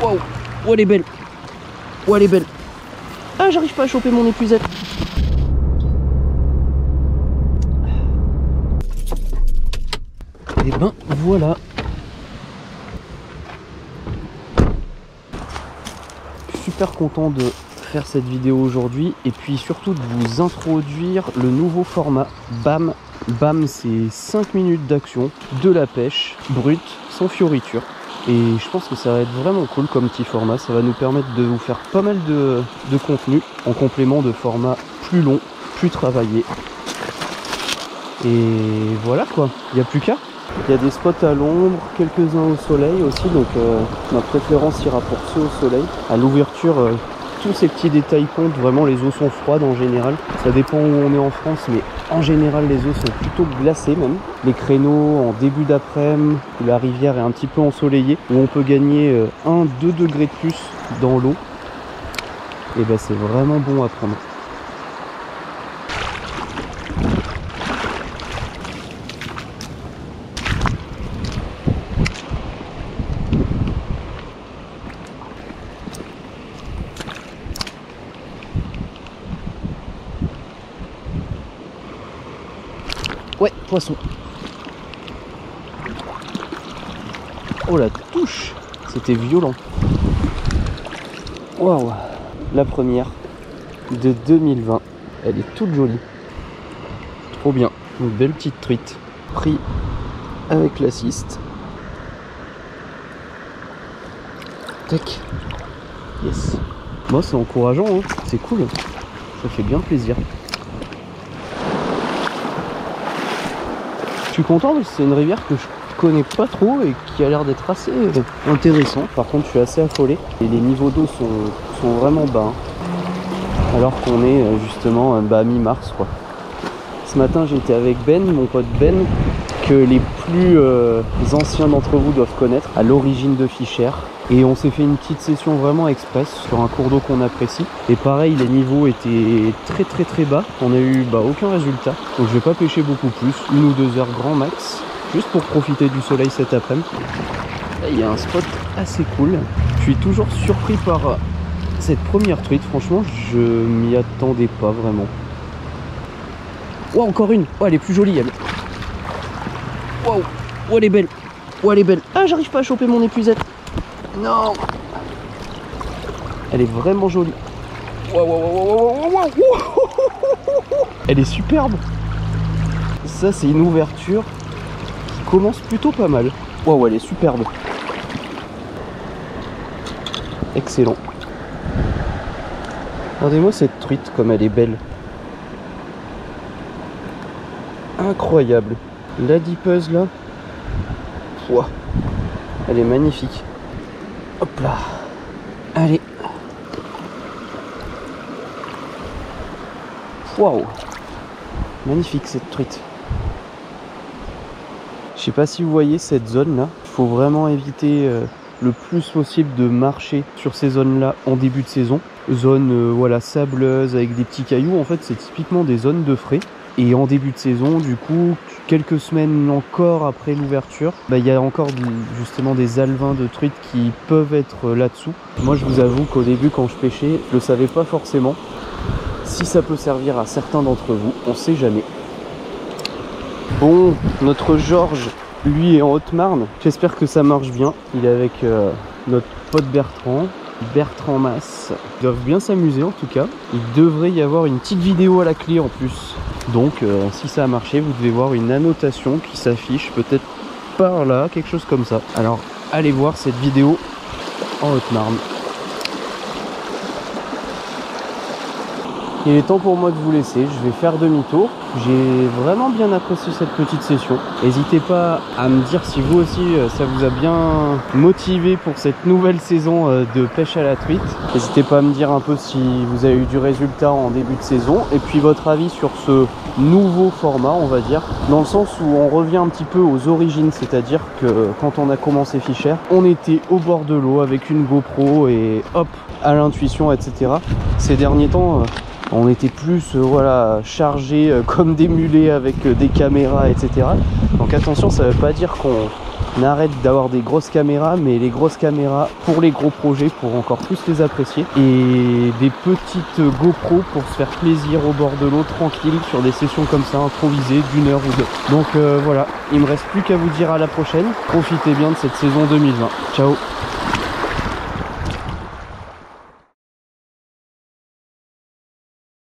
Waouh. Oh elle est belle. Oh elle est belle. Ah j'arrive pas à choper mon épuisette. Et ben voilà. Super content de faire cette vidéo aujourd'hui et puis surtout de vous introduire le nouveau format BAM. BAM c'est 5 minutes d'action, de la pêche brute, sans fioriture. Et je pense que ça va être vraiment cool comme petit format. Ça va nous permettre de vous faire pas mal de contenu en complément de formats plus longs, plus travaillés. Et voilà quoi, il n'y a plus qu'à. Il y a des spots à l'ombre, quelques-uns au soleil aussi, donc ma préférence ira pour ceux au soleil. À l'ouverture, tous ces petits détails comptent, vraiment les eaux sont froides en général. Ça dépend où on est en France, mais en général les eaux sont plutôt glacées même. Les créneaux en début d'après-midi, où la rivière est un petit peu ensoleillée, où on peut gagner 1-2 degrés de plus dans l'eau, et ben c'est vraiment bon à prendre. Ouais, poisson. Oh la touche, c'était violent. Waouh, la première de 2020. Elle est toute jolie. Trop bien. Une belle petite truite. Pris avec l'assist. Tac. Yes. Moi c'est encourageant, hein. C'est cool. Ça fait bien plaisir. Je suis content parce que c'est une rivière que je connais pas trop et qui a l'air d'être assez intéressant. Par contre je suis assez affolé et les niveaux d'eau sont vraiment bas, hein. Alors qu'on est justement à mi-mars quoi. Ce matin j'étais avec Ben, mon pote Ben, que les plus anciens d'entre vous doivent connaître, à l'origine de Fichères. Et on s'est fait une petite session vraiment express sur un cours d'eau qu'on apprécie. Et pareil, les niveaux étaient très bas. On a eu aucun résultat. Donc je vais pas pêcher beaucoup plus, 1 ou 2 heures grand max, juste pour profiter du soleil cet après-midi. Là, il y a un spot assez cool. Je suis toujours surpris par cette première truite. Franchement, je m'y attendais pas vraiment. Oh, encore une. Oh, elle est plus jolie, elle. Waouh. Oh, elle est belle. Oh, elle est belle. Ah, j'arrive pas à choper mon épuisette. Non. Elle est vraiment jolie. Waouh, waouh, waouh, waouh. Elle est superbe. Ça, c'est une ouverture qui commence plutôt pas mal. Waouh, elle est superbe. Excellent. Regardez-moi cette truite comme elle est belle. Incroyable. La dipeuse là. Ouah. Elle est magnifique. Hop là. Allez. Waouh. Magnifique cette truite. Je sais pas si vous voyez cette zone là. Il faut vraiment éviter le plus possible de marcher sur ces zones là en début de saison. Zone voilà, sableuse avec des petits cailloux. En fait c'est typiquement des zones de frais. Et en début de saison, du coup, quelques semaines encore après l'ouverture, il y a encore justement des alevins de truites qui peuvent être là-dessous. Moi, je vous avoue qu'au début, quand je pêchais, je le savais pas forcément. Si ça peut servir à certains d'entre vous, on sait jamais. Bon, notre Georges, lui, est en Haute-Marne. J'espère que ça marche bien. Il est avec notre pote Bertrand Mas. Ils doivent bien s'amuser en tout cas. Il devrait y avoir une petite vidéo à la clé en plus. Donc si ça a marché, vous devez voir une annotation qui s'affiche peut-être par là, quelque chose comme ça. Alors allez voir cette vidéo en Haute-Marne. Il est temps pour moi de vous laisser, je vais faire demi-tour. J'ai vraiment bien apprécié cette petite session. N'hésitez pas à me dire si vous aussi ça vous a bien motivé pour cette nouvelle saison de pêche à la truite. N'hésitez pas à me dire un peu si vous avez eu du résultat en début de saison et puis votre avis sur ce nouveau format, on va dire, dans le sens où on revient un petit peu aux origines, c'est-à-dire que quand on a commencé Fichères, on était au bord de l'eau avec une GoPro et hop, à l'intuition, etc. Ces derniers temps, on était plus voilà, chargés comme des mulets avec des caméras, etc. Donc attention, ça ne veut pas dire On arrête d'avoir des grosses caméras, mais les grosses caméras pour les gros projets, pour encore plus les apprécier. Et des petites GoPro pour se faire plaisir au bord de l'eau, tranquille, sur des sessions comme ça, improvisées, d'1 heure ou 2. Donc voilà, il me reste plus qu'à vous dire à la prochaine. Profitez bien de cette saison 2020. Ciao!